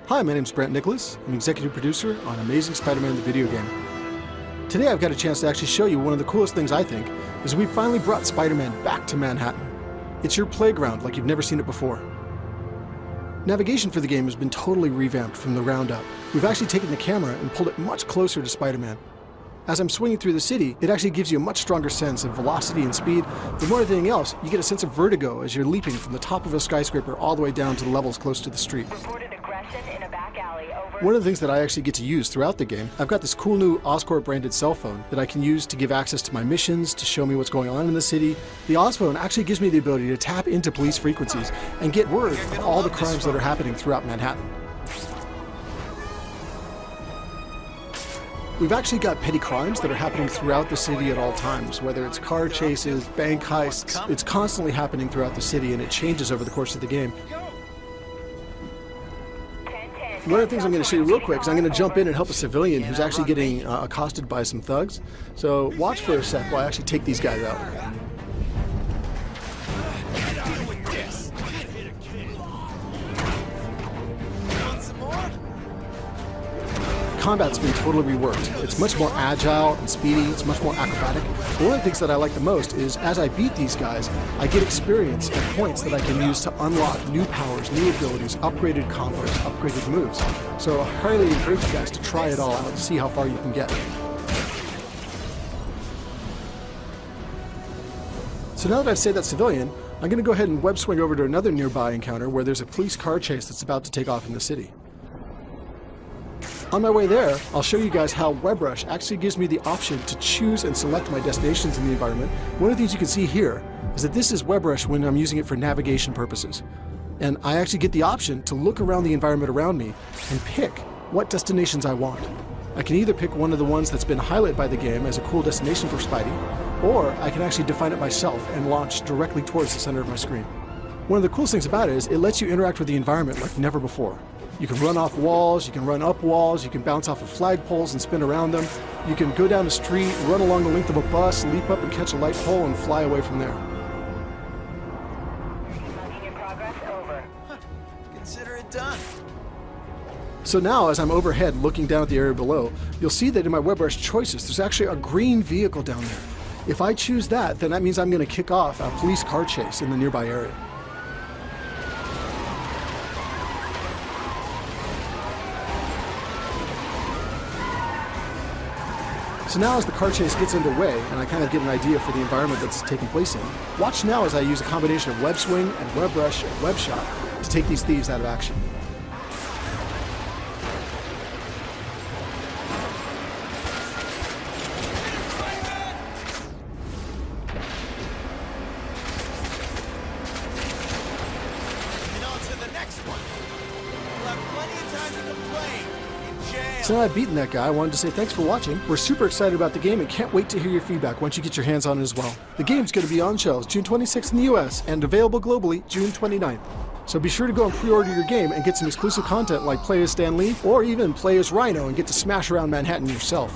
Hi, my name's Brent Nicholas. I'm executive producer on Amazing Spider-Man the video game. Today I've got a chance to actually show you one of the coolest things I think, is we finally brought Spider-Man back to Manhattan. It's your playground like you've never seen it before. Navigation for the game has been totally revamped from the ground up. We've actually taken the camera and pulled it much closer to Spider-Man. As I'm swinging through the city, it actually gives you a much stronger sense of velocity and speed, but more than anything else, you get a sense of vertigo as you're leaping from the top of a skyscraper all the way down to the levels close to the street. One of the things that I actually get to use throughout the game, I've got this cool new Oscorp branded cell phone that I can use to give access to my missions, to show me what's going on in the city. The Osphone actually gives me the ability to tap into police frequencies and get word of all the crimes that are happening throughout Manhattan. We've actually got petty crimes that are happening throughout the city at all times, whether it's car chases, bank heists. It's constantly happening throughout the city and it changes over the course of the game. One of the things I'm going to show you real quick is I'm going to jump in and help a civilian who's actually getting accosted by some thugs. So watch for a sec while I actually take these guys out. Combat's been totally reworked. It's much more agile and speedy, it's much more acrobatic. But one of the things that I like the most is as I beat these guys, I get experience and points that I can use to unlock new powers, new abilities, upgraded combos, upgraded moves. So I highly encourage you guys to try it all out and see how far you can get. So now that I've saved that civilian, I'm going to go ahead and web swing over to another nearby encounter where there's a police car chase that's about to take off in the city. On my way there, I'll show you guys how WebRush actually gives me the option to choose and select my destinations in the environment. One of the things you can see here is that this is WebRush when I'm using it for navigation purposes. And I actually get the option to look around the environment around me and pick what destinations I want. I can either pick one of the ones that's been highlighted by the game as a cool destination for Spidey, or I can actually define it myself and launch directly towards the center of my screen. One of the coolest things about it is it lets you interact with the environment like never before. You can run off walls, you can run up walls, you can bounce off of flagpoles and spin around them. You can go down the street, run along the length of a bus, leap up and catch a light pole, and fly away from there. In progress, over. Consider it done. So now, as I'm overhead looking down at the area below, you'll see that in my WebRush choices, there's actually a green vehicle down there. If I choose that, then that means I'm going to kick off a police car chase in the nearby area. So now as the car chase gets underway, and I kind of get an idea for the environment that's taking place in, watch now as I use a combination of web swing and WebRush and WebShot to take these thieves out of action. And on to the next one. We'll have plenty of time to complain. In jail. So now I've beaten that guy, I wanted to say thanks for watching. We're super excited about the game and can't wait to hear your feedback once you get your hands on it as well. The game's going to be on shelves June 26th in the US and available globally June 29th. So be sure to go and pre-order your game and get some exclusive content like play as Stan Lee or even play as Rhino and get to smash around Manhattan yourself.